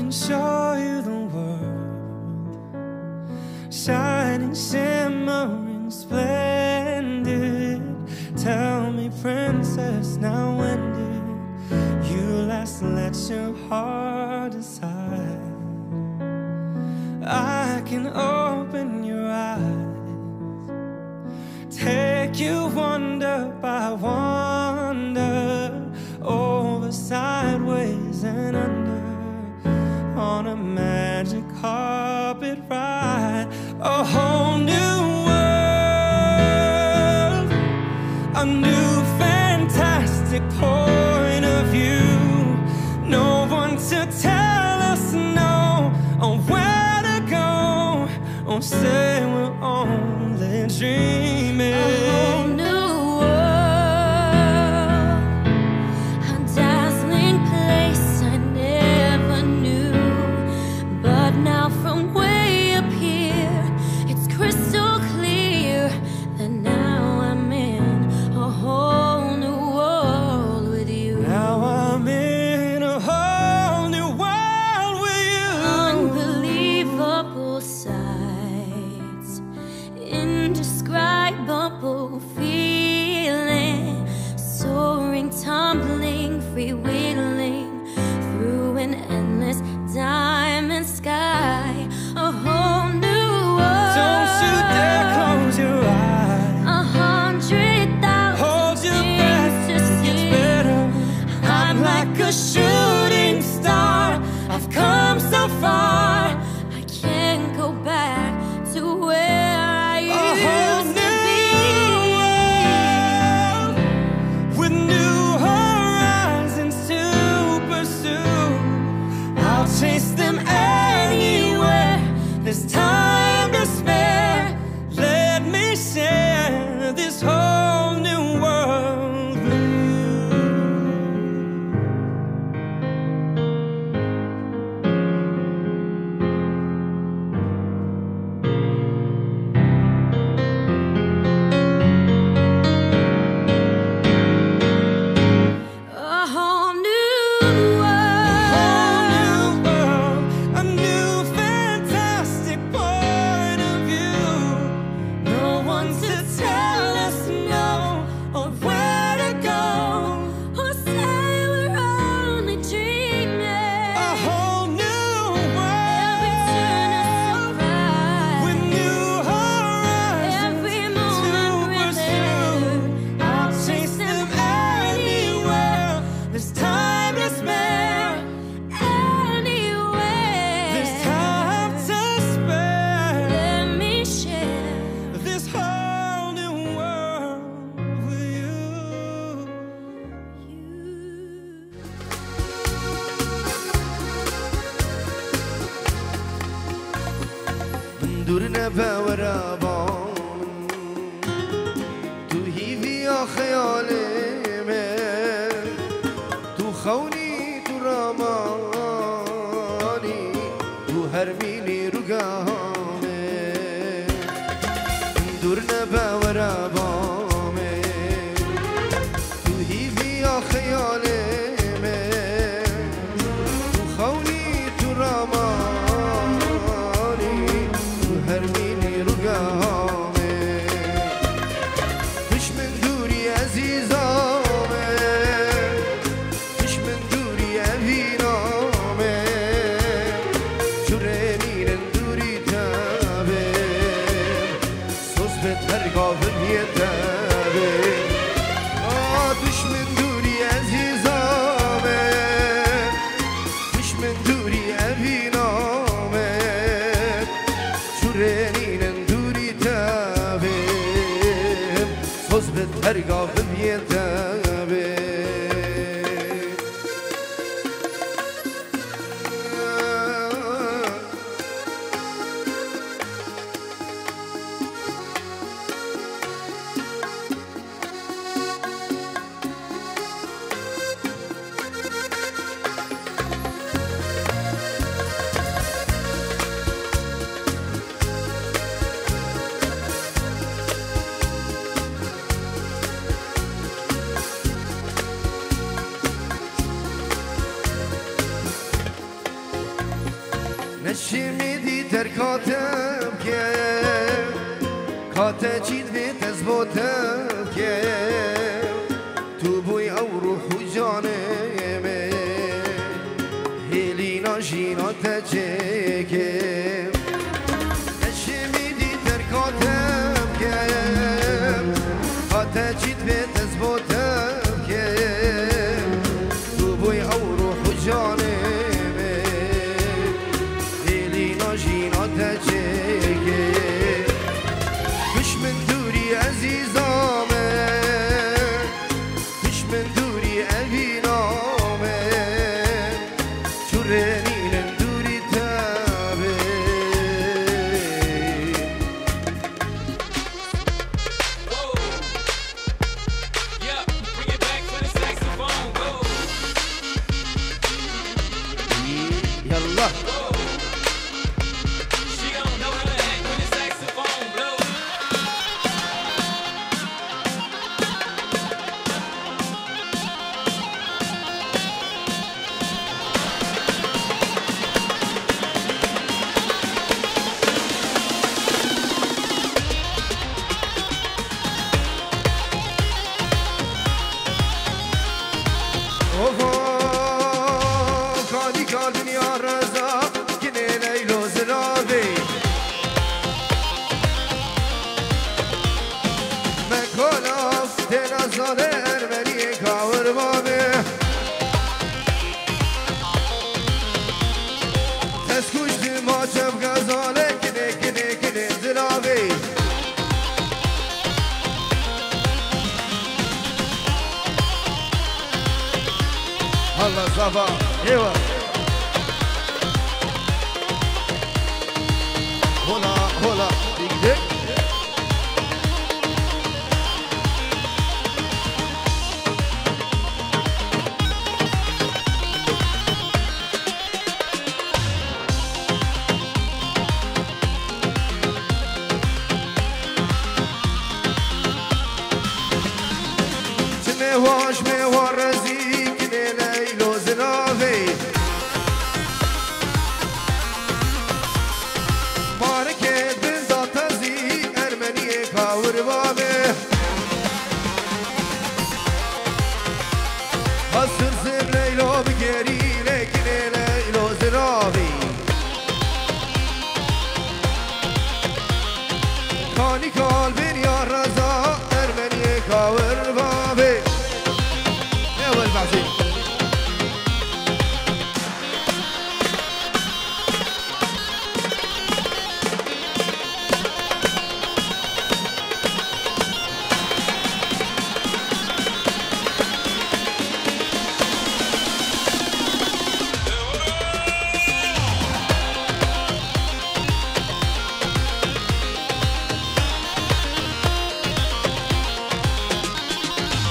can show you the world, shining, shimmering, splendid. Tell me, princess, now when did you last let your heart decide? I can open your eyes, take you wonder by wonder, over, sideways and under, on a magic carpet ride. A whole new world, a new fantastic point of view. No one to tell us no, on where to go, or say we're only dreaming. A whole new world, a dazzling place I never knew. But now from way up here, it's crystal clear that now I'm in a whole new world with you. Now I'm in a whole new world with you. Unbelievable sights, indescribable feeling, soaring, tumbling, freewheeling through an endless diamond sky. A whole new world. Don't you dare close your eyes. 100,000 Hold your breath, things to it gets see. better. I'm like a shooting star. I've come so far. I can't go back to where I A whole used to new world, with new horizons to pursue. I'll chase them anywhere. There's time to spare. Let me share this whole new world with you. a whole new Whole world. new world, a new fantastic point of view. No one to tell us no, or where to go. Or say we're only dreaming. A whole new Every turn a world, with surprise. new horizons Every to moment pursue. remembered. I'll chase them anywhere. There's time to spare. Anywhere. There's time to spare. Let me share. This whole new world with you. دورنا باورابان تو هیوی یا خیال من، تو خونی تو رامانی، تو هر مینی رو گامه. دورنا باورابان تو هیوی یا خیال من، تو خونی تو رامانی، تو هر مینی رو گامه. دشمن دوری عزیزامه، دشمن دوری اوینامه، جرمینن دوری تابه، سوز به ترگاهم یتابه. دشمن دوری عزیزامه، دشمن دوری اوینامه، جرمینن دوری تابه، سوز به ترگاهم یتابه. هشمی در کاتم که کات چید بیت از بوتم که تو بوی او روح و جانمه هلینا جینا تجکم هشمی در کاتم که کات چید بیت از بوتم که تو بوی او روح و جانمه مش من دوري عزيزامه مش من دوري قلبي نامه شرني لندوري تابه يلا الله صبا ايوه هلا هلا ديك واش مورزي كني ليلو زنافي ماركت بنزا تزي ارمني كاور بابي حسر زم ليلو بجري لكني ليلو زنافي كاني قلبي يا رزا ارمني كاور بابي البعثي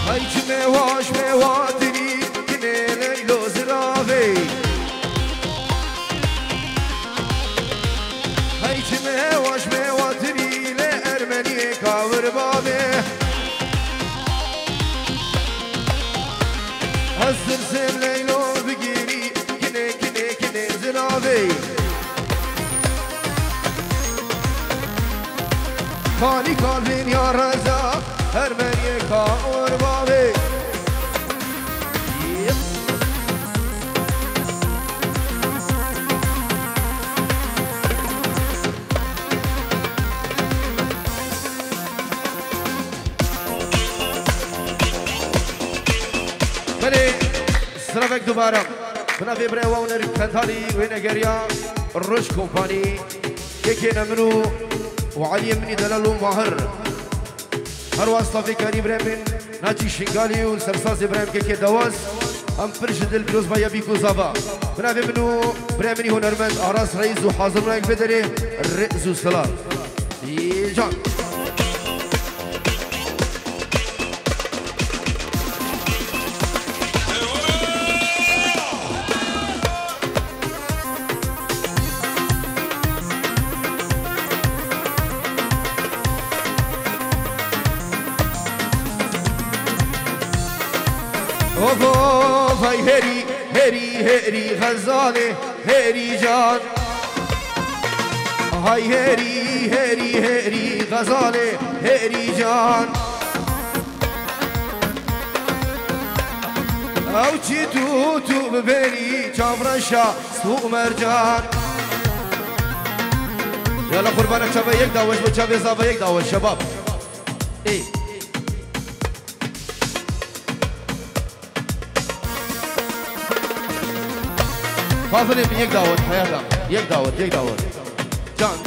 هاي مواش مواتني كني ليلو زرافي هاي مواش مواتني لأرمني كاور بابي هالسلسل ليلو بقيري كني زرافي خالي قلبين يا رزا أرمني كاور بابي بله سرافك دوباره بنافي بريوا ونريد كنتالي وينجريا الرش كومباني كيكينا منو وعلي مني دلالو ماهر هر واسطه في كريم ريمن ناجي شنغالي وسرساز ابراهيم كيكي دواز ام فرشد البلوز بايا بيكو زابا بنافي منو بريمني هنرمند اراس رئيس وحاضر رايك بدري الرئيس والسلام جان اوه هاي هري غزالي هري جان هاي هيري هيري هيري غزالي هيري جان او چی تو ببری چاورشا سوق مرجان يلا قربانك شباب یک داوش و شباب زاویه یک داوش شباب ای فاضل من یک داوت حياتا یک داوت جان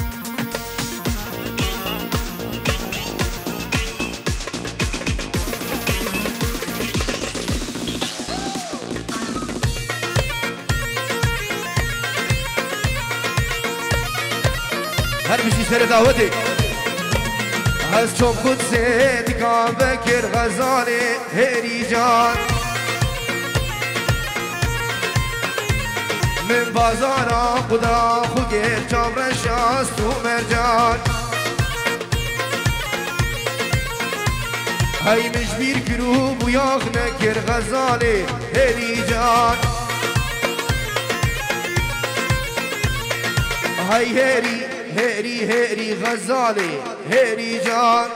هر بشي سر دعوتي هز شوف قدسي كان بكر غزالي هيري جان من بازارا قدرا خوكير شام رشاس تو مرجان هاي مجبير كروب وياخ نكر غزالي هيري جان هاي هيري هيري هيري غزالي هيري جان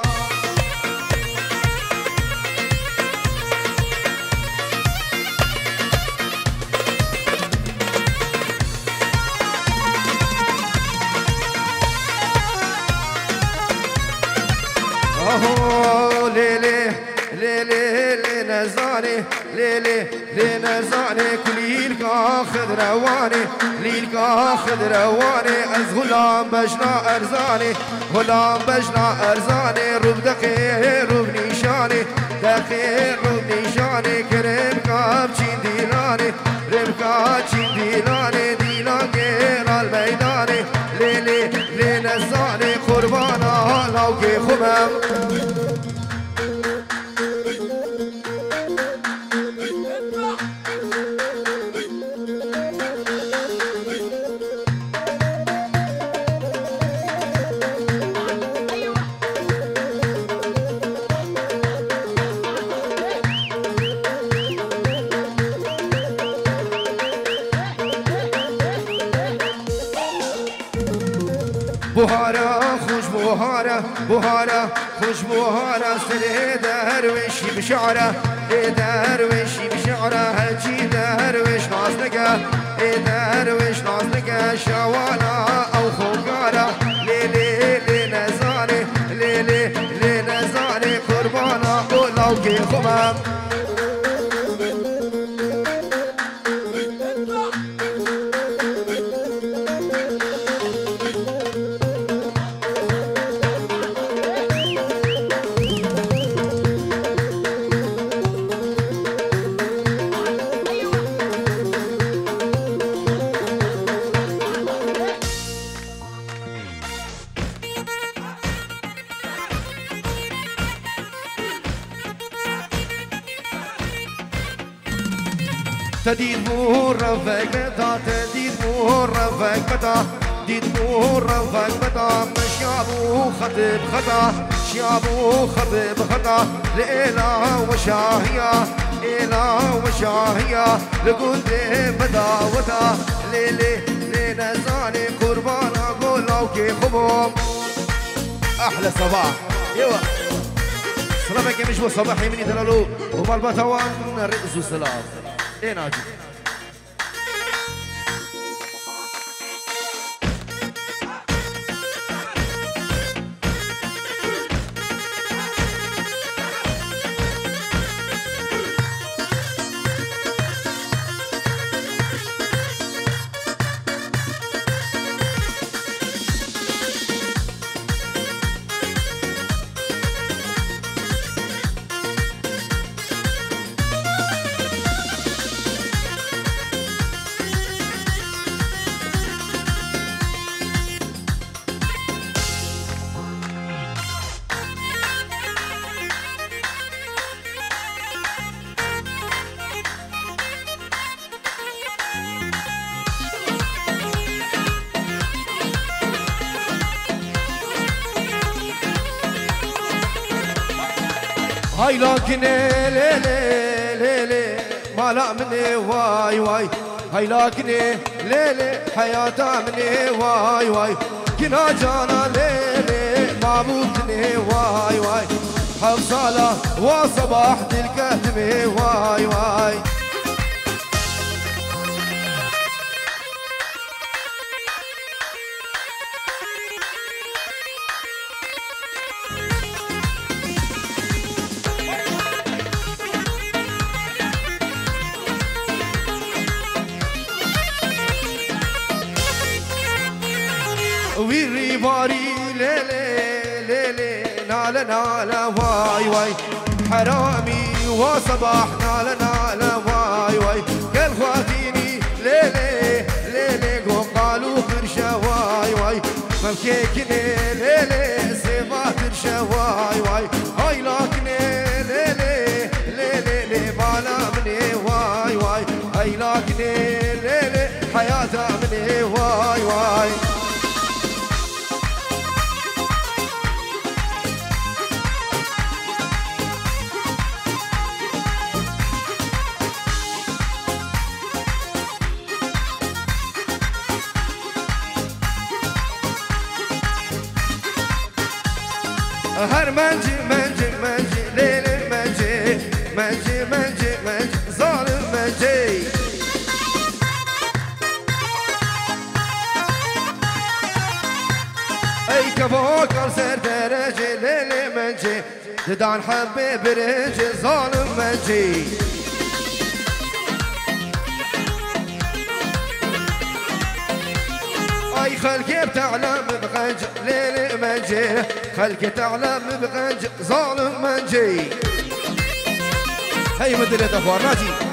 اهو ليلي ليلي لنزاني ليلي لنزاني كليل كاخذ رواني ليل كاخذ رواني از غلام بجنا ارزاني غلام بجنا ارزاني روب دقي روب نيشاني دقي روب نيشاني كرم كاب چين ديلاني رم كاب چين ديلاني ديلان غير الميداني ليلي لنزاني قربانا لوكي خمم بهارا خوش بهارا بهارا خوش بهارا سر درویشی بشعره درویشی بشعره هجی درویش نازنگه درویش نازنگه شوانا او خوگارا لیلی لی نزانه لیلی لی نزانه قربانا اولاو که خوبم تديد مور رفاق بدا تديد مور رفاق بدا ديد مور رفاق بدا مش يابو خطب خطا شيابو خطب خطا ليلا وشاهية إلا وشاهية لقلت بدا ودا ليلي لينا زاني قربانا قولوا كي خبوم أحلى صباح يوا سلامك مش صباح يمني دلالو ومال بطوان رئيس السلام ايه ناجي هاي لكن ليلي ما لا مني واي واي هاي لكن ليلي حياتها مني واي واي كنا جانا ليلي معبودني واي واي حفصالة وصباح الكهتمي واي واي ويري باري ليلي ليلي نالا نالا واي واي حرامي وصباح نالا نالا واي واي قال خواتيني ليلي ليلي قالوا فرشا واي واي ممكيكني ليلي سيما فرشا واي واي هاي لكني ليلي ليلي لي بالا مني واي واي هاي لكني ليلي حياتها مني واي واي هر منجي منجي منجي ليلي منجي منجي منجي منجي ظالم منجي اي كفوكر سر درجي ليلي منجي ددان حبي برنجي ظالم منجي اي خلقي بتعلم بغنج ليلي منجي خلقي تعلم بغنج ظالم منجي هي مدينة اخوان ناجي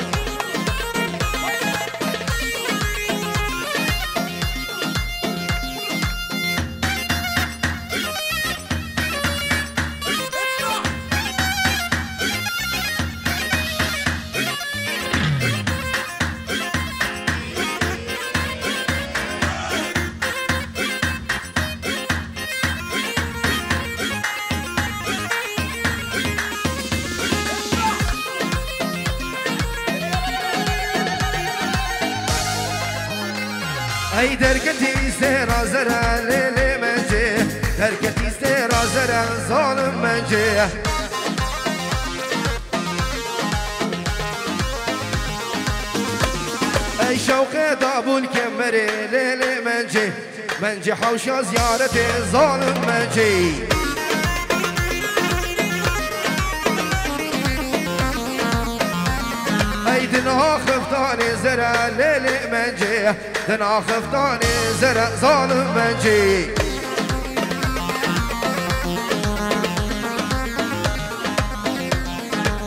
اي دركتي سيرا زرع ليلي منجي دركتي سيرا زرع ظالم منجي اي شوقي دابو الكمري ليلي منجي منجي حوشة زيارتي ظالم منجي اي دنا خفتاني زرع ليلي منجي دنا خفتاني زرع ظالم منجي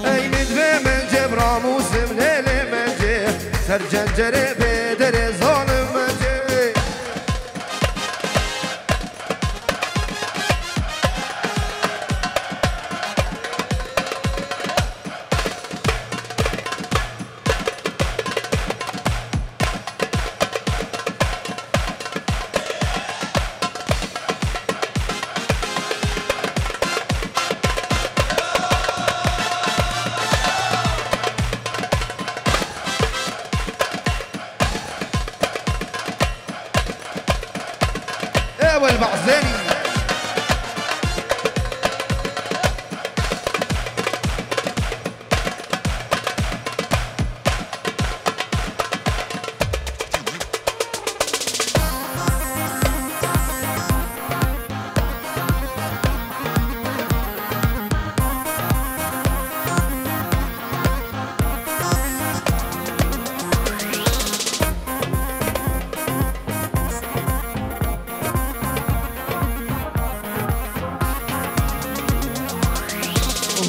اي ندفي منجي براموسم ليلي منجي سرجنجري بدري ظالم منجي والبعزاني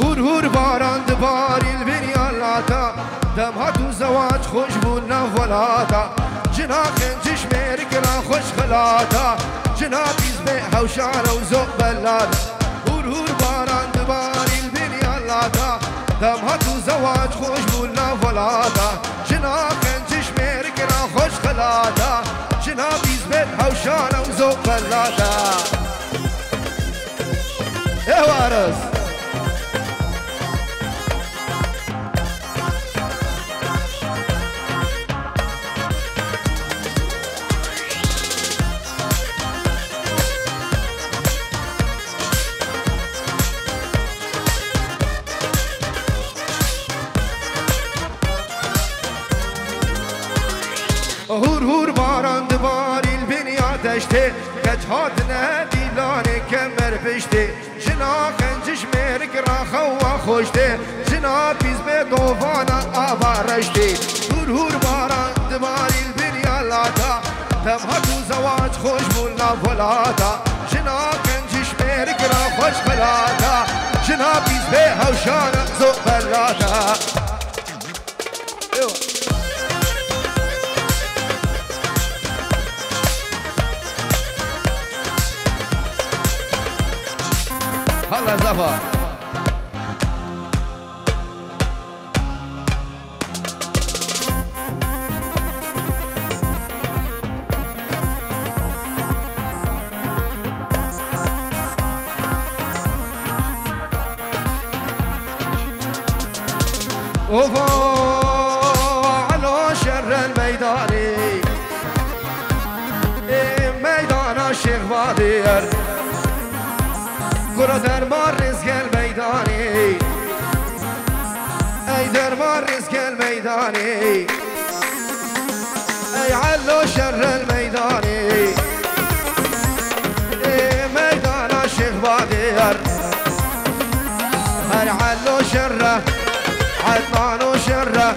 هور باران دباري البنيا لاتا دم هاتو زواج خوش بولنا فلاتا جناخ جشمير كلا خوش خلاتا جنابي زبيحة وشعرة وزوق بلاتا هور باران دباري البنيا لاتا دم هاتو زواج خوش بولنا فلاتا جناخ جشمير كلا خوش خلاتا جنابي زبيحة وشعرة وزوق بلاتا يا وارث دشته کجهاتنا دیلان کمر پشته جنا خنجش مرگ را خوا خوشته جنا پیز به دووانا آوارشته هور باران دماری البنیا لاتا تمها تو زواج خوش بولا ولاتا جنا خنجش مرگ را خوش خلاتا جنا پیز به هوشانا زو بلاتا هلا زفر اوفا على شر الميداني ميدان الشيخ بادر كرة دربار رزق الميداني اي دربار رزق الميداني اي علو شر الميداني ميدان الشيخ بادر هر علو شره عدنان وشره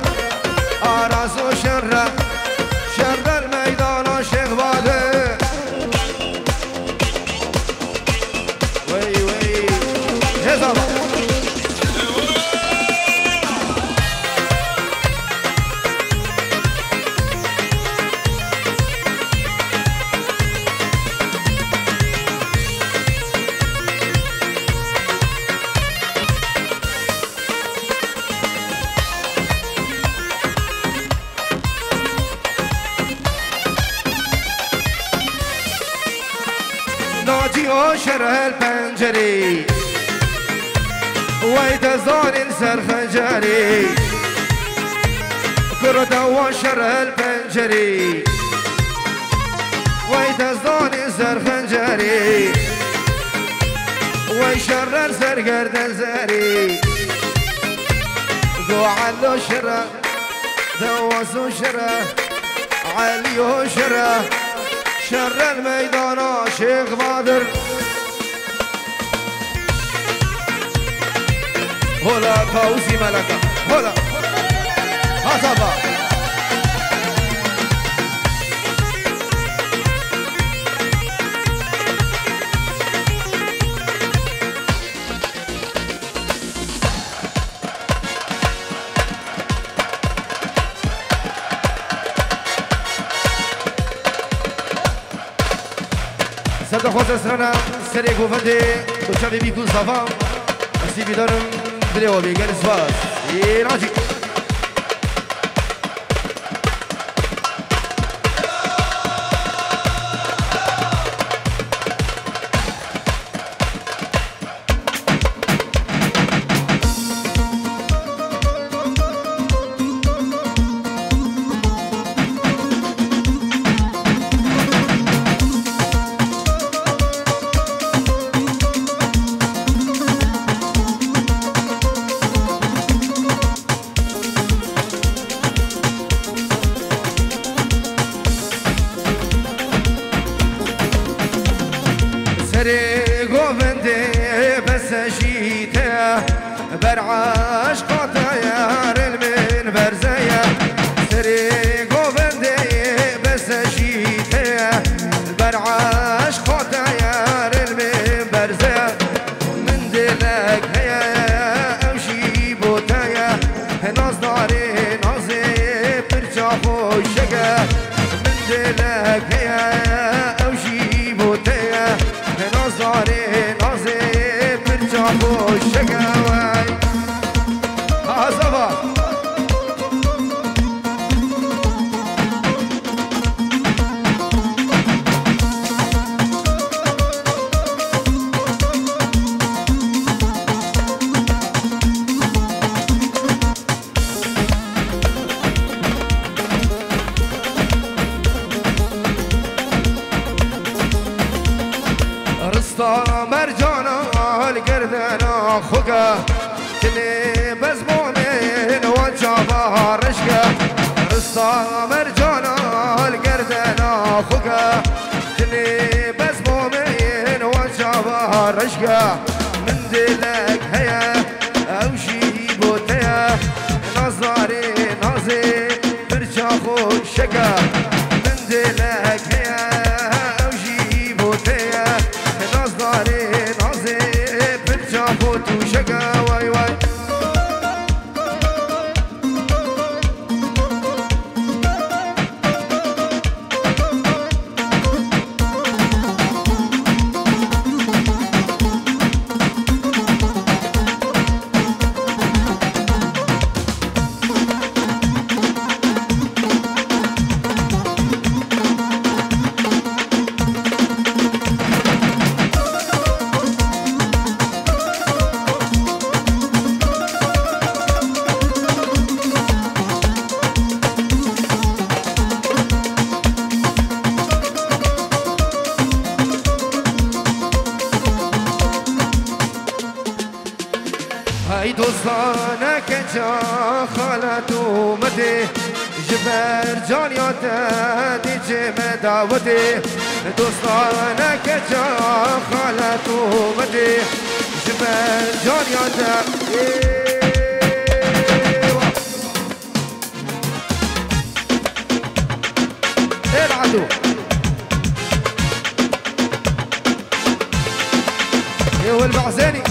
آراس وشره شر الميدان الشيخ بادر وي وي هزا ناجي وشره البنجري ويتزون سرخنجري كرة وشره البنجري ويتزون سرخنجري ويشرر سرقرد الزري ذو علو شره ذو شره علي شره شر الميدان شيخ بادر هلا فوزي ملكة هلا حسبا صدق خواست اسرانا سری گفته بچه بیکن صفام اسی بیدارم دلی و بیگر اسواس راجی سری گفته بس شیته بر عشقات یار المن برزه سری گفته بس شیته بر عشقات یار المن برزه من دلک هیا امشی بوتایا ناز داری نازی پرچا خوشگه من دلک هیا امشی بوتایا نازاری نازی پرچا خوشگه وای حسبا رستا مرجانا القردنا خوكا تني بزمونين وجابا رشكا رستا مرجانا القردنا خوكا تني عشقه من دلك هيا او جيبوتيا نظري نازي برجا خوشكه من دلك هيا او جيبوتيا نظري نازي برجا خوشكه واي واي هاي دوستانك جا خالتو مدي جبر جانياتا دي جمع دعوتي دوستانك جا خالتو مدي جبر جانياتا ايه العدو ايه والبعزاني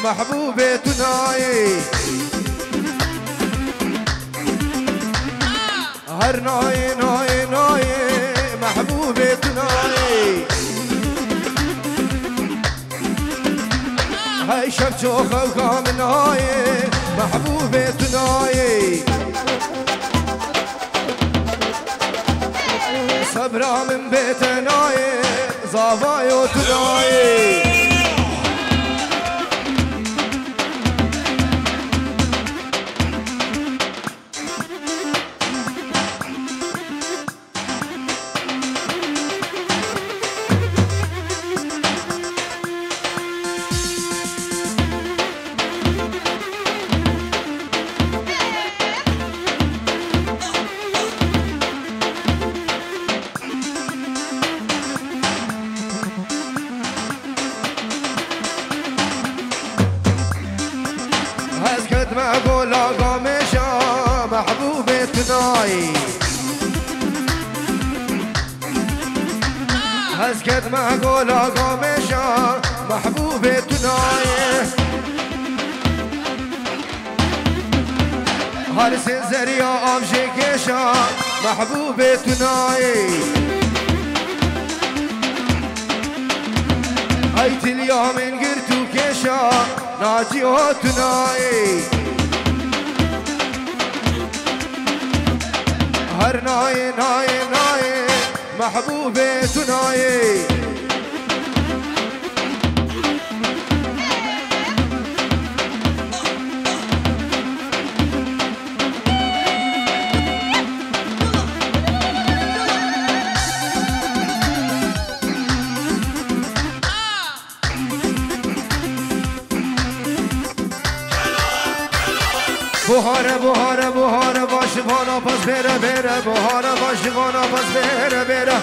محبوبة ناي هر ناي ناي ناي محبوبة ناي هاي شب شوخة وقام ناي محبوبة ناي صبرا من بيت ناي زافايو تناي ما اقول قامشة محبوبة ناي هسكت ما اقول قامشة محبوبة ناي هارس زريا امشي كيشة محبوبة ناي هيت اليوم انقرتو كيشة ناجي هوتناي هر ناي ناي ناي محبوبة ناي بهاره بهاره باشوانا پس بره بره بهاره باشوانا پس بره بره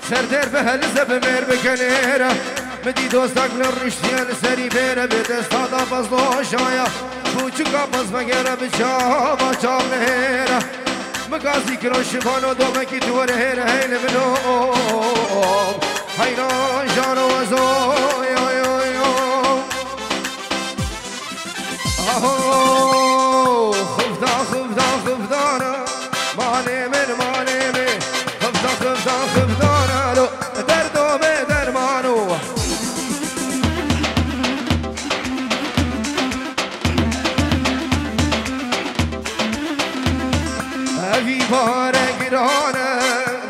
سردر به هلزه به مر بکنیره مدی دوستک لرشتیان سری بره به دستادا پس دوشایا بوچکا پس مگره به چابا چاب نهیره مقاسی کرو شبانو دومکی توره هیره هیله منو حیران جانو وزوی خفدا خفدا خفدانا ماني من ماني من خفدا خفدا خفدانا لو دردو بدرمانو أبي بارك رانا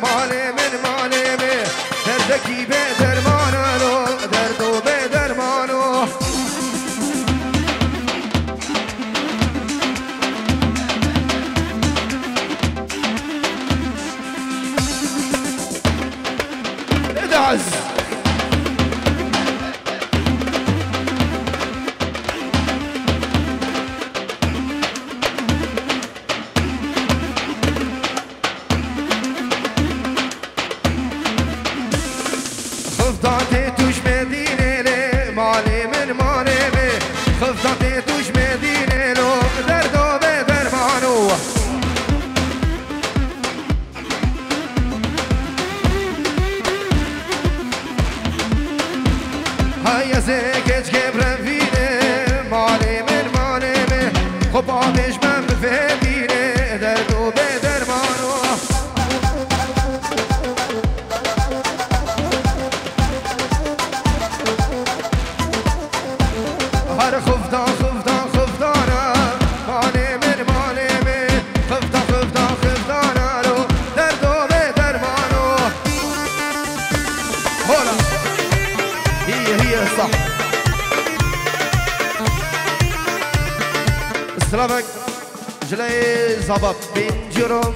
ماني من ماني من دردكي بدرمانا لو دردو بدرمانو عز خفضاتي توش مدينة لي مالي من مالي بي خفضاتي توش مدينة لو دردو بدرمانو هيا زيكت كبرن فيني مالي من مالي من خبابش من بفهميني دردو بدرمانو هر خفدا خفدا خفدانا مالي من مالي من خفدا خفدا خفدانا لو دردو بدرمانو هولا هي صح سلامك جلي زباب بنجرم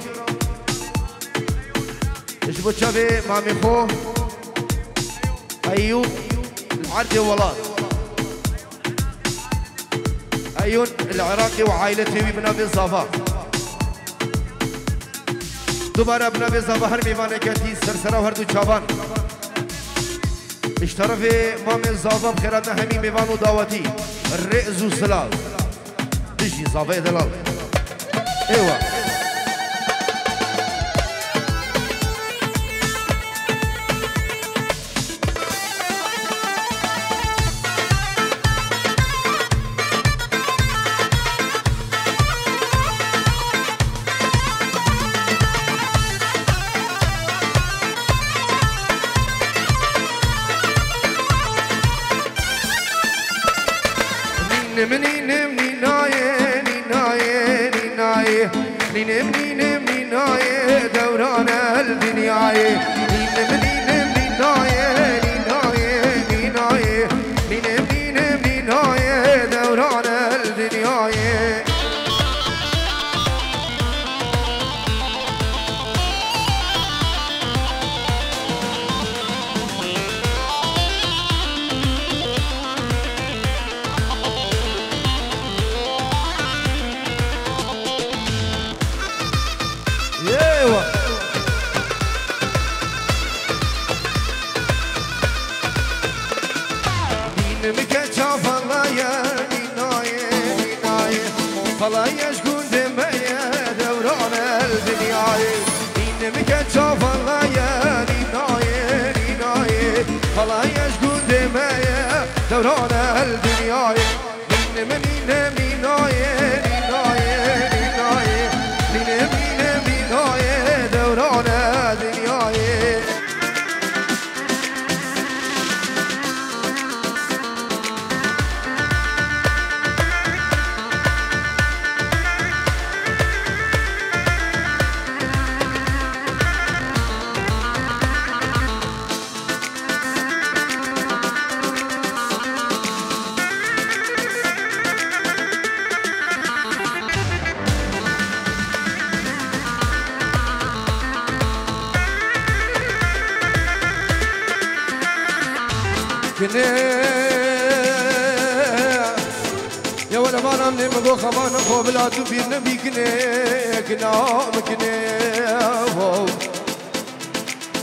اجبو تشافي مامي خو ايوب العردي ولاد ايون العراقي وعائلته بنبي الزافا دوباره بنبي الزافا هر میوانه کتی سرسره و هر دو چابان اشترف مام الزافا بخيراتنا همي ميوان ودعوتي الرئز وسلال تجي زافا دلال ايوه نم نايه نايه نايه نم نايه دوران الدنيا نم نايه نايه نايه نم نايه دوران الدنيا فلا يشكون دمية دوران الدنيا إن مكتشف الله يا نيناي نيناي فلا يشكون دمية دوران الدنيا إن منين نيناي نيناي نيناي منين نيناي دوران الدنيا يا ولا مانا خانم نمگو خمان خوب لا تو بیر نبیکنه کنام کنه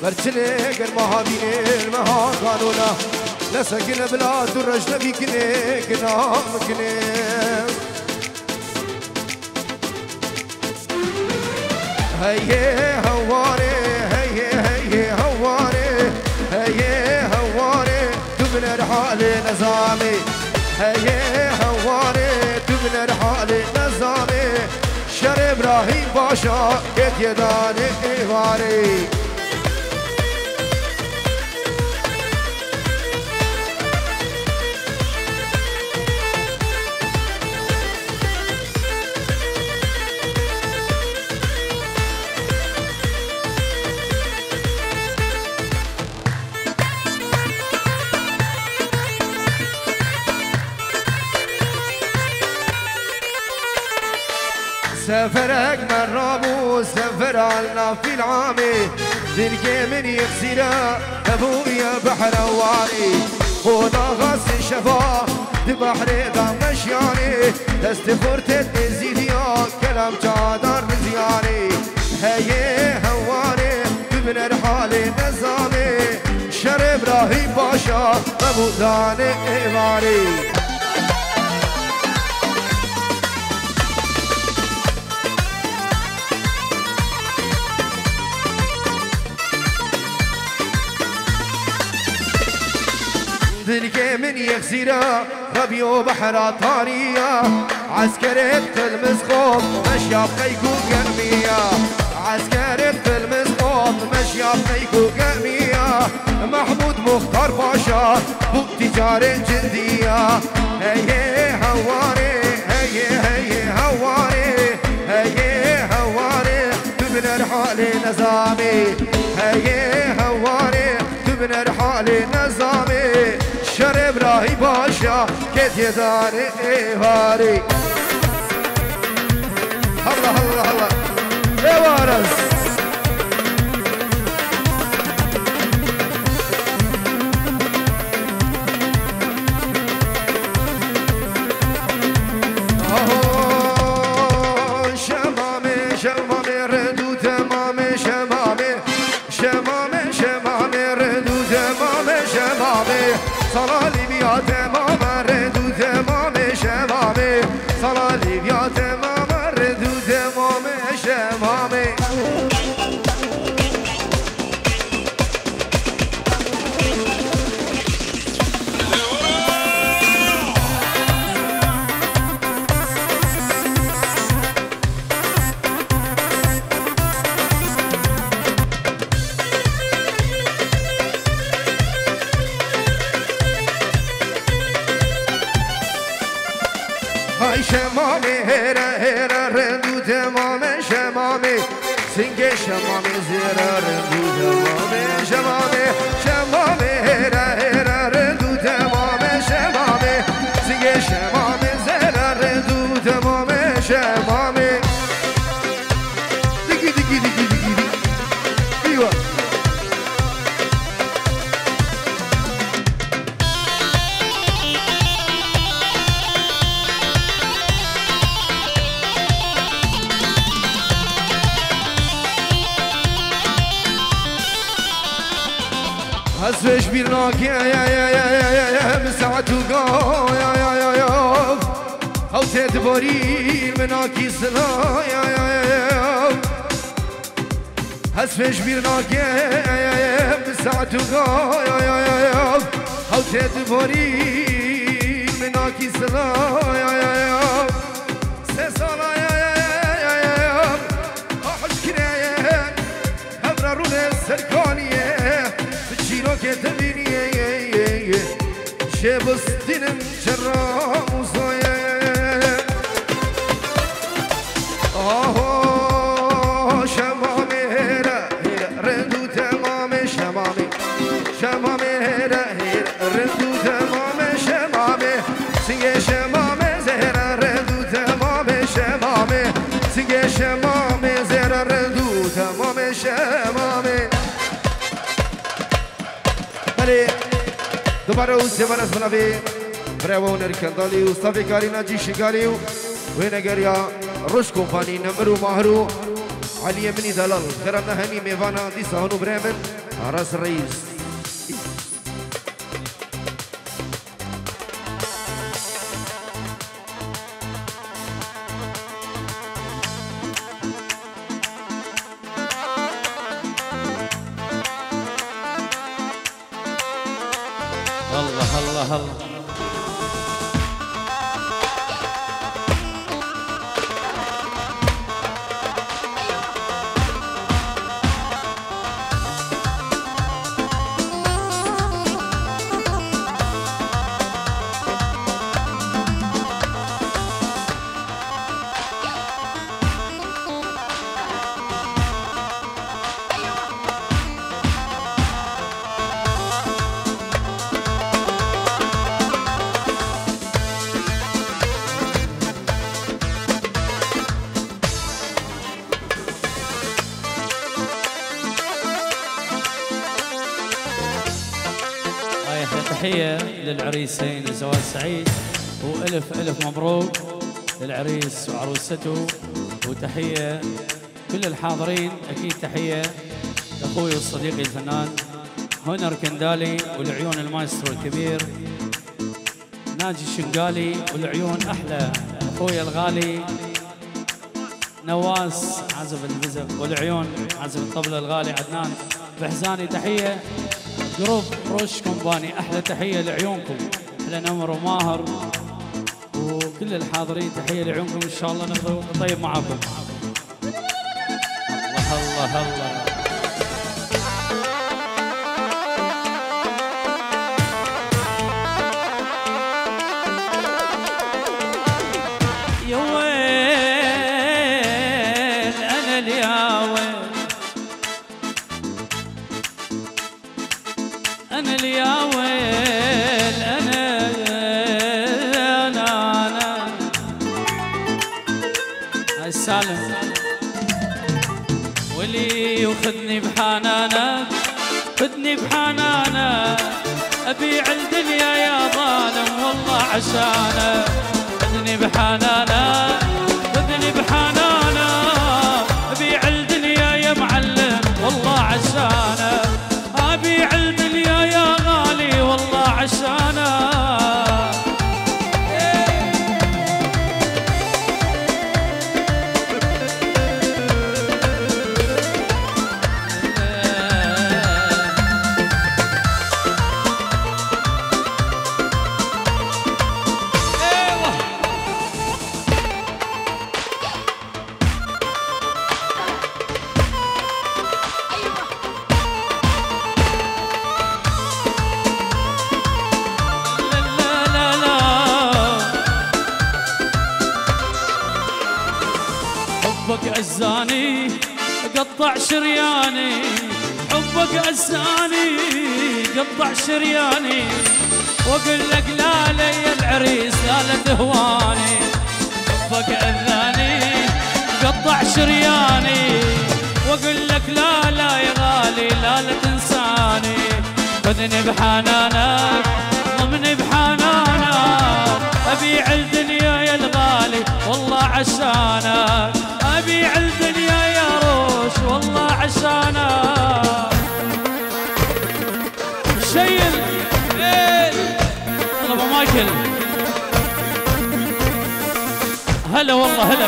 برچنه گرمها بینه المها قانونا لسکن بلا تو رش نبیکنه کنام کنه هیه هواره هیه هیه هواره هیه هواره تو من الحال نظامي هیه هواره تو من الحال نظامي شر ابراهیم باشا که یدانه ایواری سفرك من رابو سفر على في العامي تلقي من يغسلا ابويا بحر واري خونا غاس شفا بحر ذا مشياني تستفر تتنزيليا كلام جادر مزياني هيه هواري بمن الحال نظامي شر ابراهيم باشا ابو داني ايواري دلكي من يغسيرا ربيو بحرا طارية عسكرة تلمس خوف مشيا بقيكو قرمية عسكرة تلمس خوف مشيا بقيكو قرمية محمود مختار باشا بو تجارة جندية هيه هواري هيه هواري هيه هواري تبن الحال نظامي هيه هواري تبن الحال نظامي شر ابراهیم باشا که دیداری ایواری الله الله الله ایوارز شمامه شمامه ردو تمامه شمامه شمامه شمامه ردو تمامه شمامه صلالي بيا تمام ردو تمام شمامي صلالي بيا تمام ردو تمام شمامي هاي شمامي هيرا هيرا رندو تمام شمامي سنجي شمامي زيرا رندو تمام شمامي شمامي هيرا هيرا رندو تمام شمامي سنجي شمامي زيرا رندو تمام شمامي دقي دقي دقي دقي دقي ايوه هزش بيرناك يا مساعد وقا يا او تدبري مناكي سلا يا هزش بيرناك يا مساعد وقا يا او تدبري مناكي سلا يا سسالا يا احش كرايا ابرارون السركانيه که تبینی چه بستینم چرا موزایه آها شمامه هره رندو تمام شمامه شمامه هره رندو تمام شمامه سنگ شمامه زهره رندو تمام شمامه سنگ شمامه زهره رندو تمام شمامه دوباره اون سه بار از منابع بريوا ونركندالي وصافي كاري ناجي شكاري وين قريا روش كومباني نمرو ماهرو علي مني دلال خيرنا همي ميفانا دي سهونو بريمن راس الرئيس الله الله الله تحية للعريسين الزواج سعيد وألف ألف مبروك للعريس وعروسته وتحية كل الحاضرين أكيد تحية لأخوي وصديقي الفنان هونر كندالي والعيون المايسترو الكبير ناجي الشنقالي والعيون أحلى أخوي الغالي نواس عازف البزق والعيون عازف الطبلة الغالي عدنان بحزاني تحية جروب روش كومباني أحلى تحية لعيونكم أحلى نمر وماهر وكل الحاضرين تحية لعيونكم إن شاء الله نطيب معاكم الله الله الله يا ويل أنا اليا ويل أنا اليا ويل أنا هاي سالم ولي وخذني بحنانك خذني بحنانك أبيع الدنيا يا ظالم والله عشانك خذني بحنانك خذني بحنانك أبيع الدنيا يا معلم والله عشانك أبيع الدنيا يا غالي والله عشانك حبك أزاني قطع شرياني حبك أزاني قطع شرياني وأقول لك لا لي العريس لا تهواني حبك أذاني قطع شرياني وأقول لك لا لا يا غالي لا تنساني خذني بحنانك ضمني بحنانك أبيع الدنيا يا الغالي والله عشانك أبيع الدنيا يا روش والله عشانك شيل طلب مايكل هلا والله هلا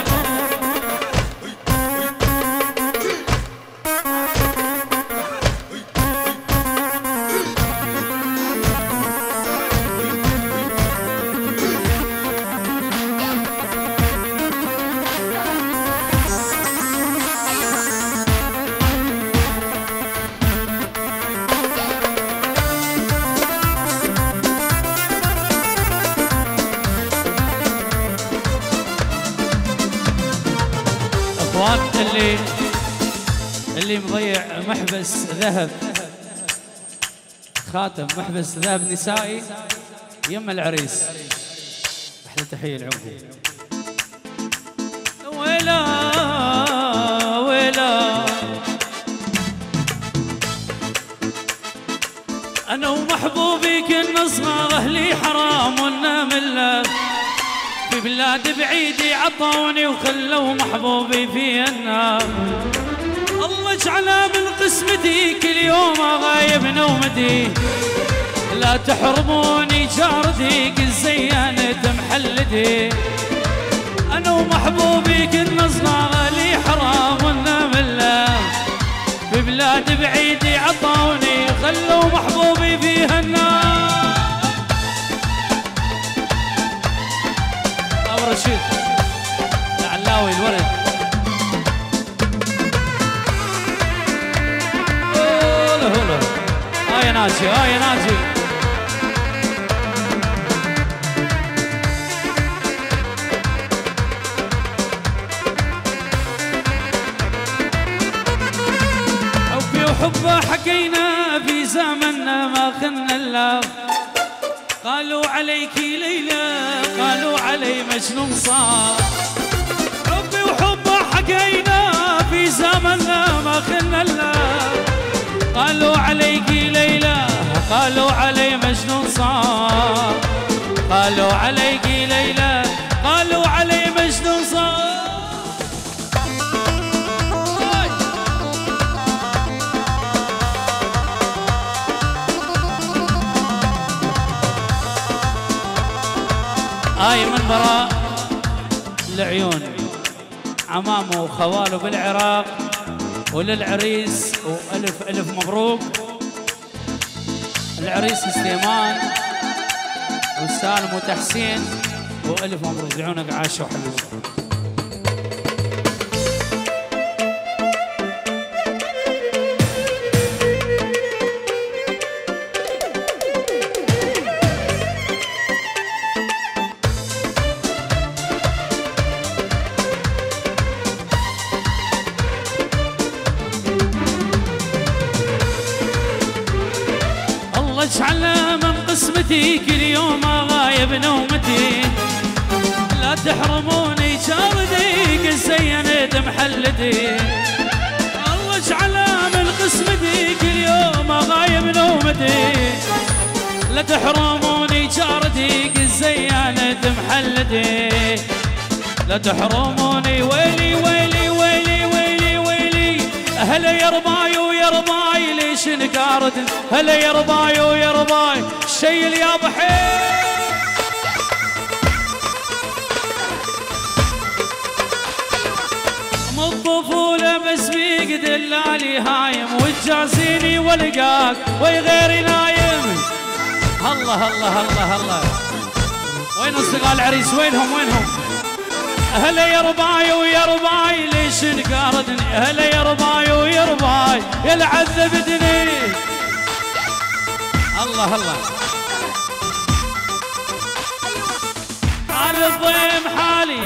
اللي مضيع محبس ذهب خاتم محبس ذهب نسائي يم العريس احلى تحيه لعمكم ويلا ويلا انا ومحبوبي كنا صغار اهلي حرام ونا منه في بلاد بعيدي عطوني وخلوا محبوبي في النار. الله اجعله من قسمتي كل يوم غايب نومتي، لا تحرموني جارتي كل زينت محلتي. انا ومحبوبي كنا صغار لي حرام ونمله في بلاد بعيدي عطوني خلوا محبوبي فيها النار. ابو رشيد العلاوي الورد. هلا هاي ناجي هاي ناجي. حبه حكينا في زمننا ما خنا الله. قالوا عليك ليلى قالوا علي مجنون صار. حبي وحبه حكينا في زمننا ما خنا الله. قالوا عليك ليلى قالوا علي مجنون صار. قالوا عليك ليلى قالوا علي مجنون صار. هاي من براء العيون عمامه وخواله بالعراق، وللعريس والف الف مبروك. العريس سليمان وسالم وتحسين والف مبروك. عيونك عاشوا حلوين. اجعله من قسمتي كل يوم غايب نومتي، لا تحرموني جاردي كل زينت محلتي. الله اجعله من قسمتي كل يوم غايب نومتي، لا تحرموني جاردي كل زينت محلتي. لا تحرموني ويلي ويلي ويلي ويلي ويلي. هلا يا رباي ويا رباي ليش انكارت. هلا يا رباي ويا رباي الشيل يا بحير. من الطفولة مسبيق دلالي هايم وتجازيني والقاك وي غيري نايم. الله الله الله الله. وين اصدقاء العريس وينهم وينهم؟ هلا يا رباي ويا رباي ليش انقاردني. هلا يا رباي ويا رباي يا اللي عذبتني. الله الله. على الضيم حالي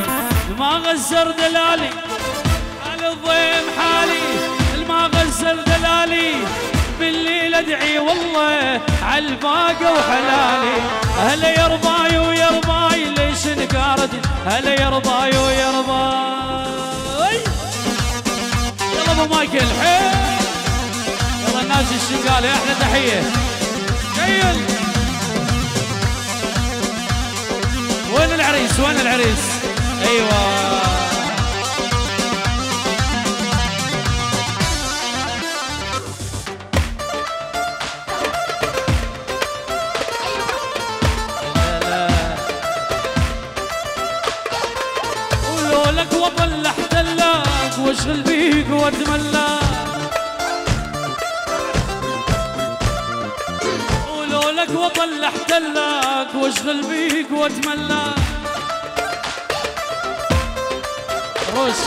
ما غزر دلالي. على الضيم حالي ما غزر دلالي. بالليل ادعي والله على الباقة وحلالي. هلا يا رباي ويا رباي ليش انقاردني. هلا يا رباي ويا رباي. يلا ابو مايكل حيل. يلا الناس الشنقالي احلى تحيه. جيل. وين العريس وين العريس؟ ايوه ولولك وطل احتلاك واشغل بيك واتملاك. ولولك وطل احتلاك واشغل بيك واتملاك. رش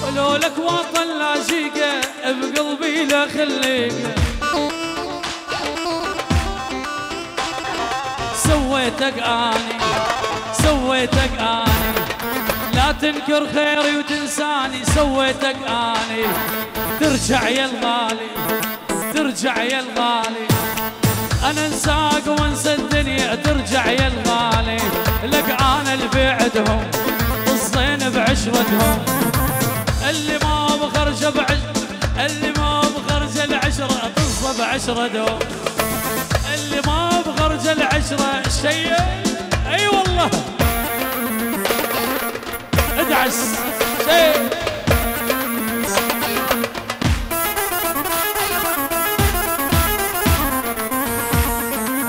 ولولك وطل لاجيك بقلبي لا خليك. سويتك اني سويتك اني لا تنكر خيري وتنساني. سويتك اني ترجع يا الغالي ترجع يا الغالي. انا انساك وانسى الدنيا ترجع يا الغالي. لك انا اللي بعدهم الزين بعشرتهم. اللي ما بخرج اللي ما بخرج العشرة تصب عشرتهم. اللي ما بخرج العشرة الشيء اي والله ادعس شيء.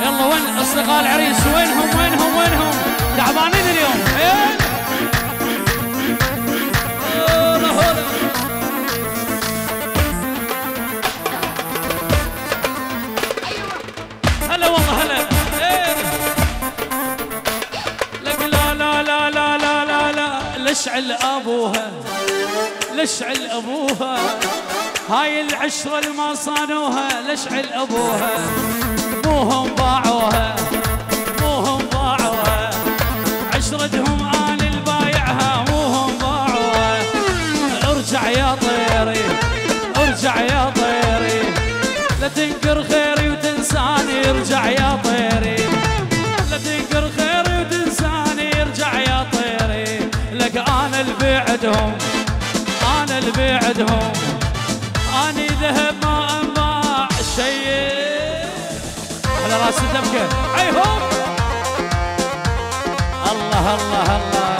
يلا وين اصدقاء العريس؟ وينهم وينهم وينهم؟ تعبانين اليوم. هلا والله هلا. لك لا لا لا لا لا لا لا لشعل ابوها لشعل ابوها هاي العشرة اللي ما صانوها لشعل ابوها موهم باعوها موهم باعوها عشرتهم آل البايعها موهم باعوها. ارجع يا طيري ارجع يا طيري لا تنكر خيري وتنساني. ارجع يا طيري لا تنكر خيري وتنساني. ارجع يا طيري لك انا اللي بعدهم انا اللي بعدهم اني ذهب ما انباع شيء. على راس الدبكه عيهم. الله الله الله.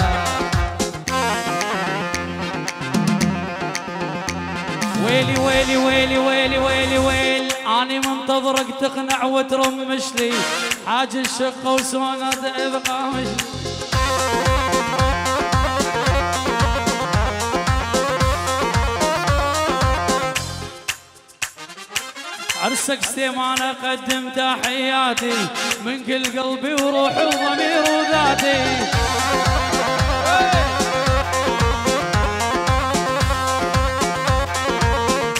ويلي ويلي ويلي ويلي ويلي ويل اني منتظرك تقنع وترمش لي حاج الشقه وسونا ابقى مش. عرسك سليمان اقدم تحياتي من كل قلبي وروحي وضمير وذاتي.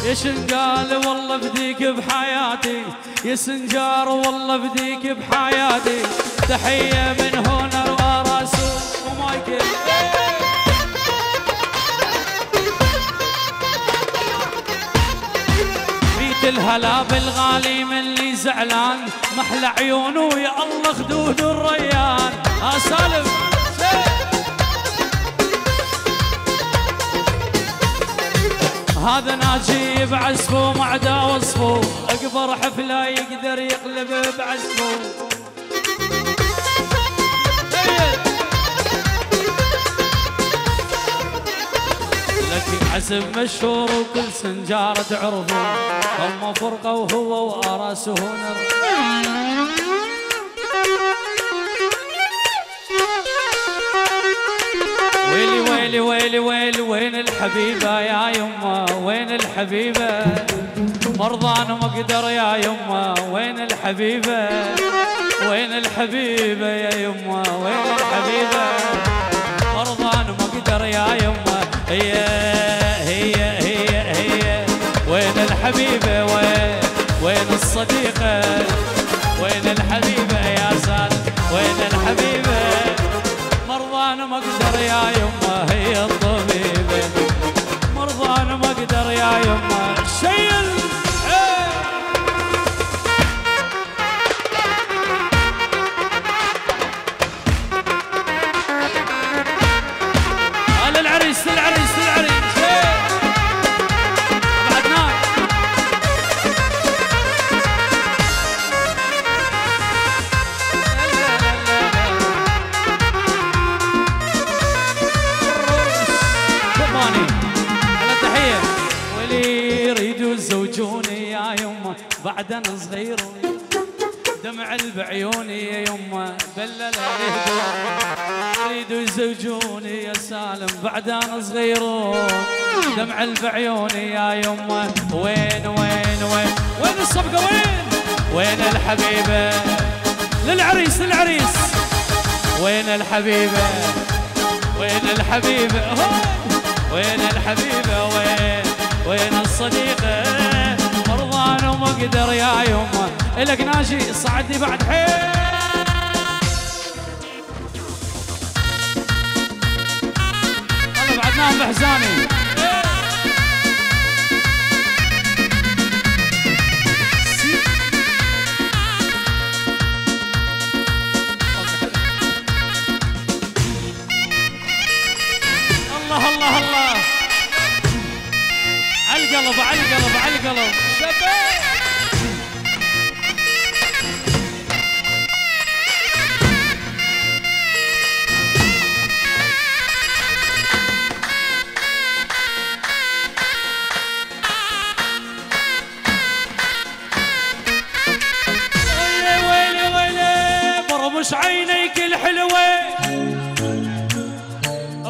يا شنقال والله بديك بحياتي يا سنجار والله بديك بحياتي. تحية من هنا وراسو ومايكل. الهلا بالغالي من اللي زعلان محلى عيونه يا الله خدود الريان. سالم هذا ناجي بعزفه معدا وصفه اكبر حفله يقدر يقلب بعزفه. لكن عزف مشهور وكل سنجارة تعرفه هم فرقة وهو وأراسه نر. ويلي ويلي ويلي ويلي وين الحبيبة يا يما وين الحبيبة مرضان ومقدر يا يما وين الحبيبة وين الحبيبة يا يما وين الحبيبة مرضان ومقدر يا يما. هي هي هي هي وين الحبيبة وين الصديقة وين الحبيبة يا سالم وين الحبيبة مرضان ما اقدر يا يما هي الطبيبة مرضان ما اقدر يا يما شيل. للعريس للعريس للعريس بعدنا كماني على تحية. ولي يريدوا يزوجوني يا يما بعد انا صغير دمع بعيوني يا يما بلل يريدوا يزوجوني يا سالم بعد انا صغير دمع بعيوني يا يما. وين وين وين وين الصفقه وين الحبيبه للعريس للعريس وين الحبيبه وين الحبيبه وين الحبيبه وين الصديقه مرضان وما اقدر يا يما. الك ناجي صعدني بعد حيل. انا بعدناهم بحزاني. الله الله الله على القلب على القلب على القلب شباب. برمش عينيك الحلوة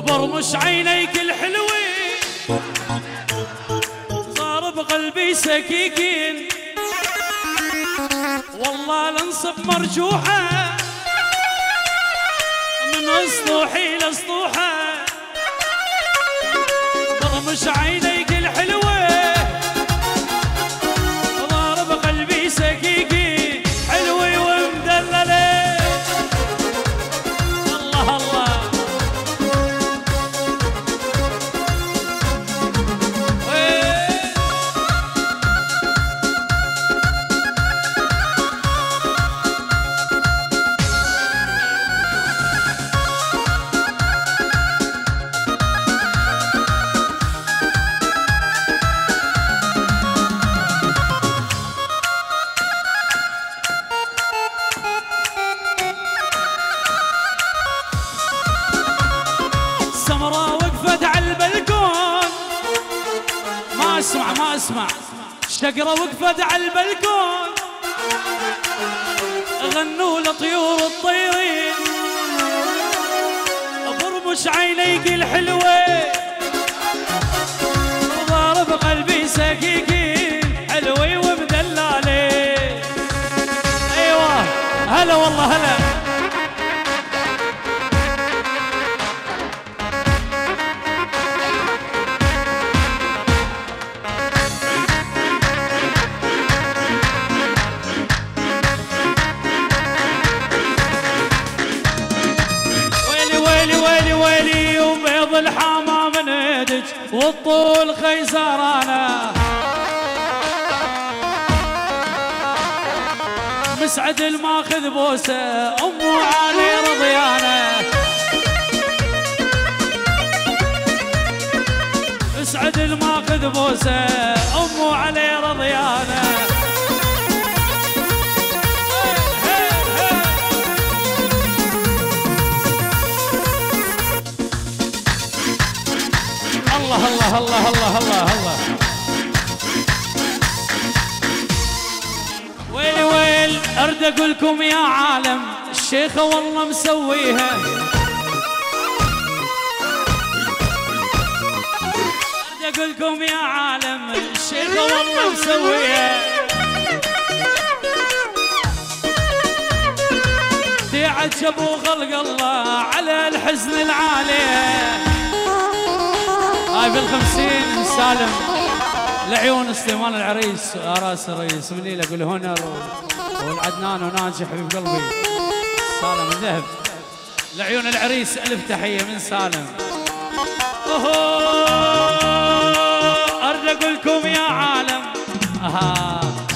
برمش عينيك الحلوة صار بقلبي سكيكين والله لنصب مرجوحة من اسطوحي لاسطوحة برمش عينيك الحلوة ضارب قلبي سكيكي حلوة ومدللة الله الله ما اسمع شقرة وقفت على البلكون غنوا لطيور الطيرين برمش عينيك الحلوة ضارب قلبي سكيكين حلوة ومدلالة ايوه هلا والله هلا الحمام ندج والطول خيزرانه مسعد الماخذ بوسه امو علي رضيانه مسعد الماخذ بوسه امو علي رضيانه الله الله الله الله الله الله ويلي ويل ارد اقولكم يا عالم الشيخه والله مسويها ارد اقولكم يا عالم الشيخه والله مسويها تعجبوا خلق الله على الحزن العالي هاي بال50 سالم لعيون سليمان العريس راس الرئيس من ليلى اقول هنر والعدنان وناجي حبيب قلبي سالم الذهب لعيون العريس الف تحيه من سالم ارد اقول لكم يا عالم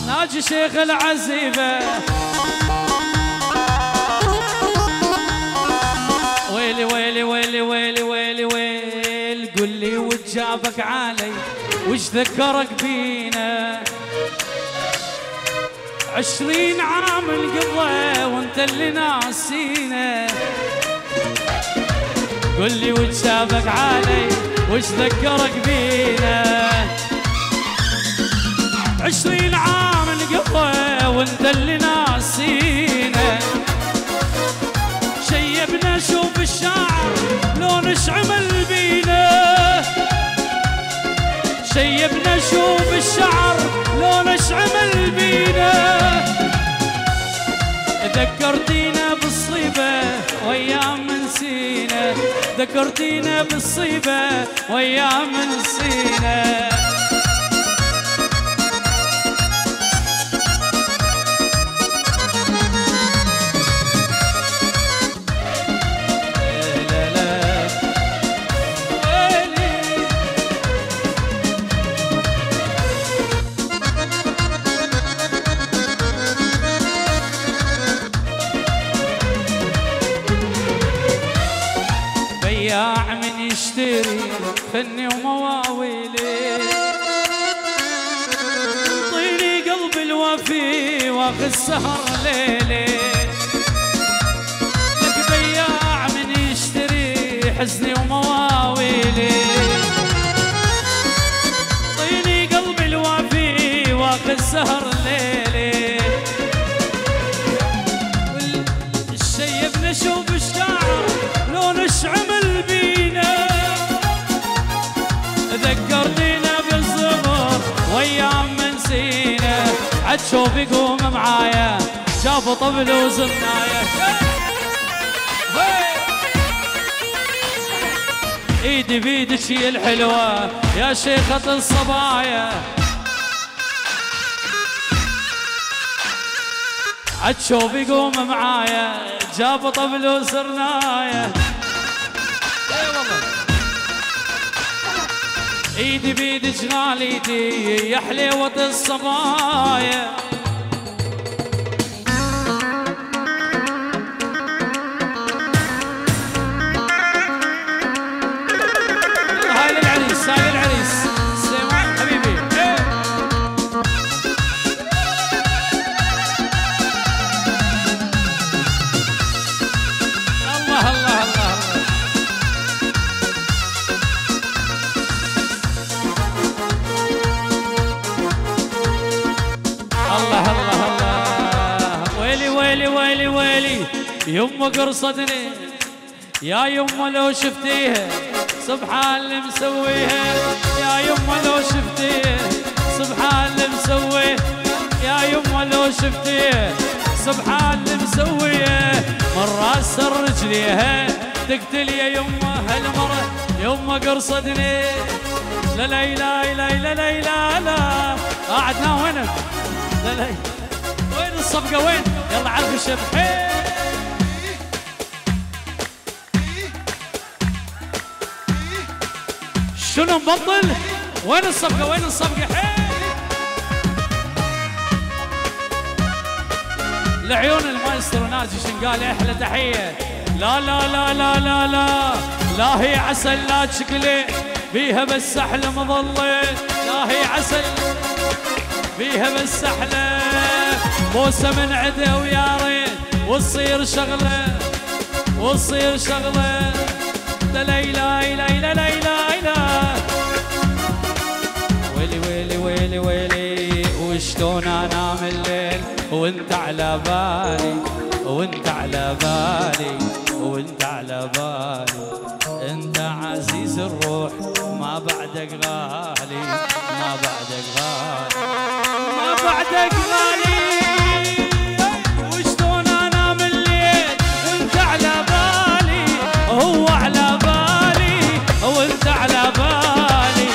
ناجي شيخ العزيفه ويلي ويلي ويلي ويلي ويلي ويلي قل لي وجابك علي وش ذكرك بينا 20 عام القضى وانت اللي ناسينا قل لي وجابك علي وش ذكرك بينا 20 عام القضى وانت اللي ناسينا شيبنا شوف الشعر لو نشعمل بينا شيبنا شوف الشعر لو نشعمل بينا ذكرتينا بالصيبة وايام نسينا ذكرتينا بالصيبة وايام نسينا بياع من يشتري فني ومواويلي طيني قلبي الوفي واخذ سهر ليلي لك بياع من يشتري حزني ومواويلي طيني قلبي الوفي واخذ سهر ليلي الشي عالشوف يقوم معايا جاب طبل وزناية ايدي بيدك يا الحلوة يا شيخة الصبايا عالشوف يقوم معايا جاب طبل وسرناية اي والله ايدي بيدك غاليتي يا حليوة الصبايا هاي للعريس هاي للعريس سليمان حبيبي الله الله الله الله الله الله ويلي ويلي ويلي ويلي يمه قرصتني يا يمه لو شفتيها سبحان اللي مسويها يا يمه لو شفتيها سبحان اللي مسويه يا يمه لو شفتيها سبحان اللي مسويه من راس رجليها تقتل يا يمه هالمره يمه قرصتني لا لا لا لا لا لا لا لا قعدنا وينك لا لا وين الصفقة وين يلا على الخشب شنو مبطل وين الصفقة وين الصفقة لعيون المايسترو ناجي شنقال احلى تحية لا لا لا لا لا لا لا هي عسل لا شكلي بيها بس احلى مظلة لا هي عسل بيها بس احلى بوسه من عده ويا ريت وتصير شغله وتصير شغله لا لا لا لا لا لا لا ويلي ويلي ويلي ويلي وشلون انام الليل وانت على بالي وانت على بالي وانت على بالي انت عزيز الروح ما بعدك غالي ما بعدك غالي ما بعدك غالي وشلون انام الليل وانت على بالي هو على بالي وانت على بالي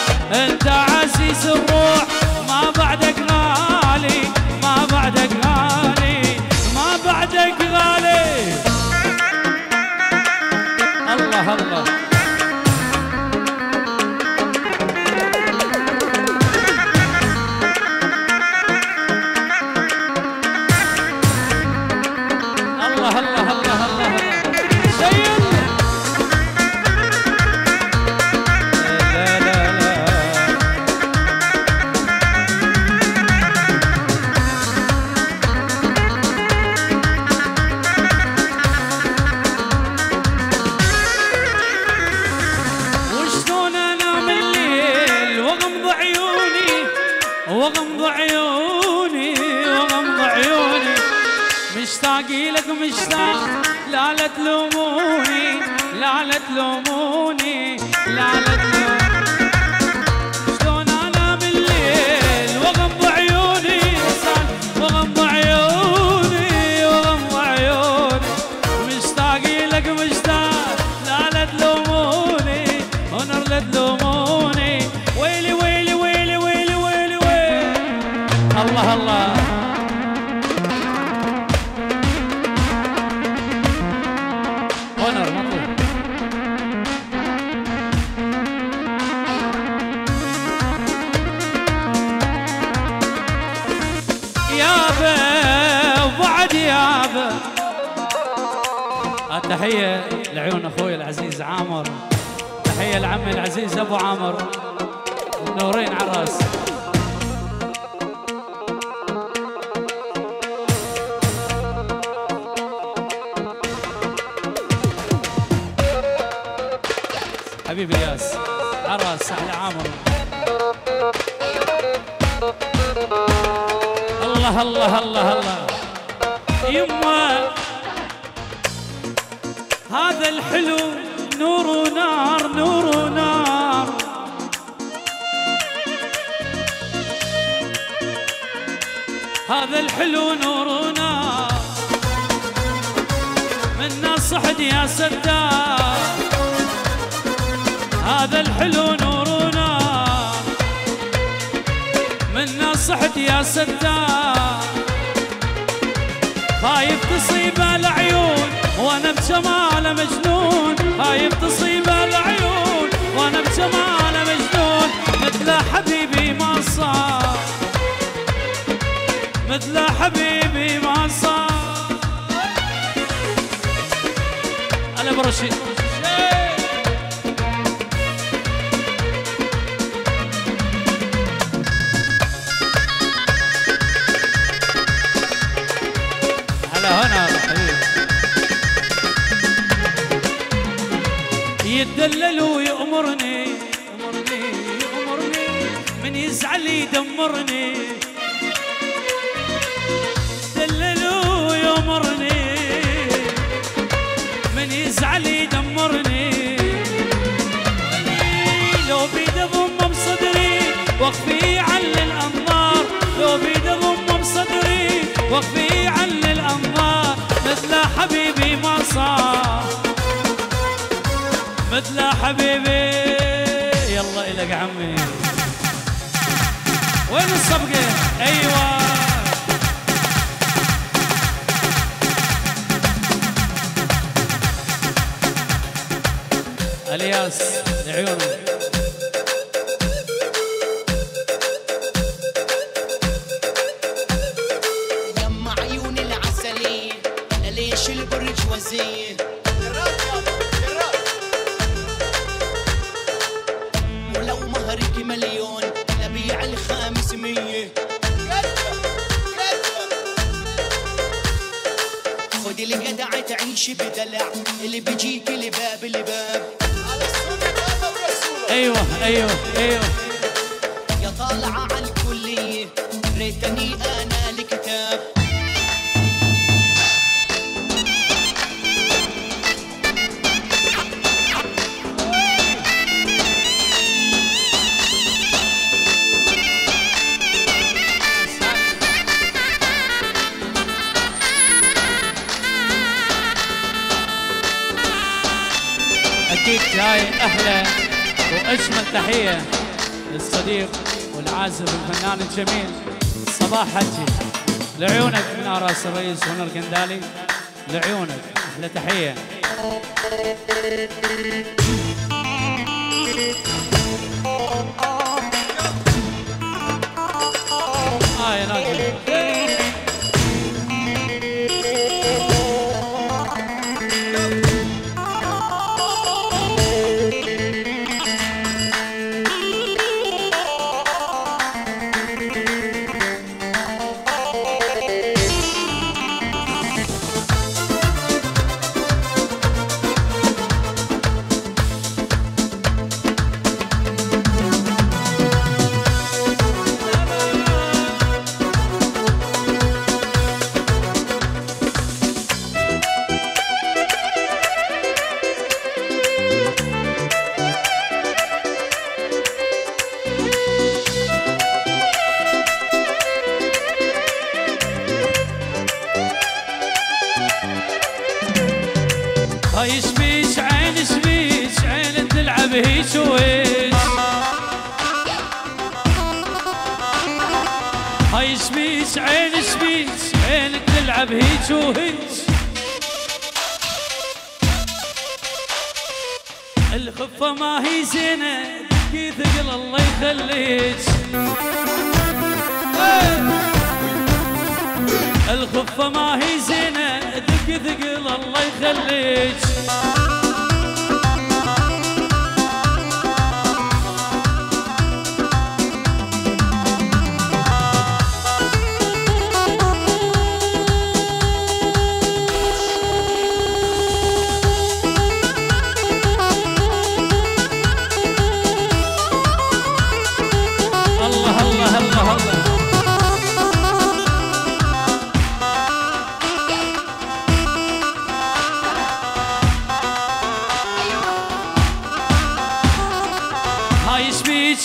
انت عزيز الروح ما بعدك غالي ما بعدك غالي ما بعدك غالي الله الله الله الله الله الله شيل لا لا لا وشلون انام الليل واغمض عيوني واغمض عيوني واغمض عيوني مشتاقي لك مشتاق لا لا تلوموني لا لا تلوموني لا لا تلوموني شلون انام الليل واغمض عيوني واغمض عيوني واغمض عيوني مشتاقي لك مشتاق لا لا تلوموني ونر لا تلوموني ويلي ويلي ويلي ويلي ويلي ويلي الله الله يابا وبعد يابا التحية لعيون اخوي العزيز عامر تحية لعمي العزيز ابو عامر نورين على الراس حبيبي ياس على الراس احلى عامر الله الله الله الله يما هذا الحلو نور ونار نور ونار هذا الحلو نورنا منا صحد يا ستار، هذا الحلو نورنا منا صحد يا ستار، خايف تصيبه العيون وانا بجماله مجنون، خايف تصيبه العيون وانا بجماله مجنون، مثل حبيبي ما صار، مثل حبيبي ما صار. هلا برشيد هلا حبيبي، يتدلل ويأمرني يأمرني يأمرني، من يزعل يدمرني، يتدلل ويأمرني من يزعل يدمرني، لو بيد ضم بصدري وقفي على الأنظار، لو بيد ضم بصدري وقفي على الأنظار، مثل حبيبي ما صار، مثل حبيبي. يلا إلك عمي، وين الصبقة؟ أيوة الياس لعيونك. يما عيون العسلية ليش البرج وزين، ولو مهرك مليون لبيع ال500، خدي الجدع تعيشي بدلع اللي بيجيك لباب لباب. ايوه ايوه ايوه يا طالعة على الكلية ريتني انا الكتاب، أكيد جاي أحلى وأجمل تحية للصديق والعازف الفنان الجميل صباح حجي، لعيونك من راس الرئيس هنا القندالي، لعيونك أحلى تحية. يا ناجي هاي شبيش عين شبيش عين تلعب هيش وهيش، هاي شبيش عين شبيش عين تلعب هيش وهيش، الخفة ما هي زينة تبكي ثقل الله يخليك، الخفة ما هي زينة تبكي ثقل الله يخليك. الله الله الله الله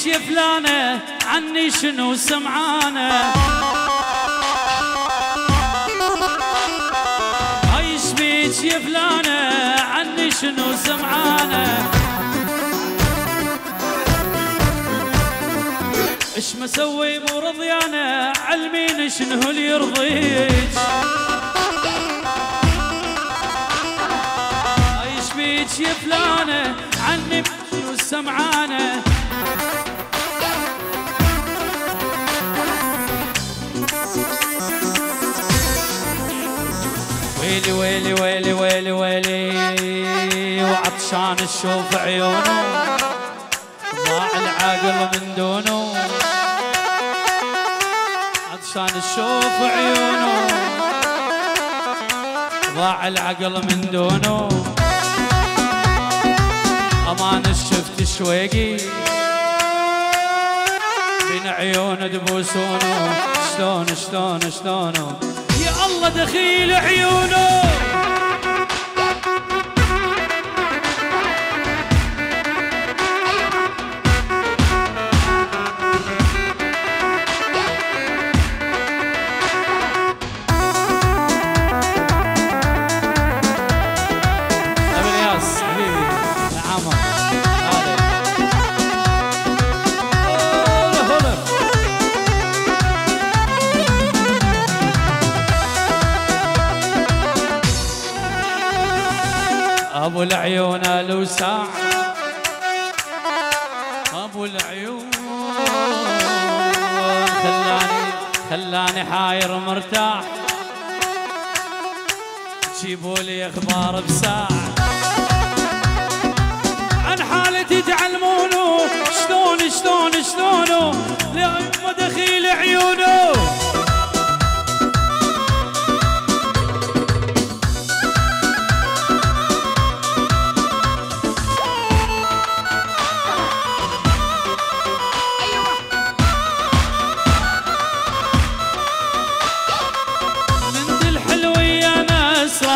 يا فلانة عني شنو سمعانة، شنو سمعانه اش مسوي مو رضيانه علمين شنو اللي يرضيك ايش بيك يا فلانه عني شنو سمعانه ويلي ويلي ويلي ويلي ويلي وعطشان تشوف عيونه ضاع العقل من دونه عطشان تشوف عيونه ضاع العقل من دونه امان شفت شويقي بين عيونه تبوسونه شلون شلون شلونه يا الله دخيل عيونه ابو العيون لو ساعة ابو العيون خلاني حاير مرتاح جيبوا لي اخبار بساعة عن حالتي تعلمونه شلون شلون شلونه لأيما دخيل عيونه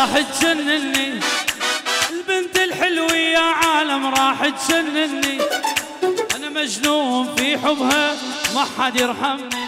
راح تجنني البنت الحلوة يا عالم راح تجنني أنا مجنون في حبها ما حد يرحمني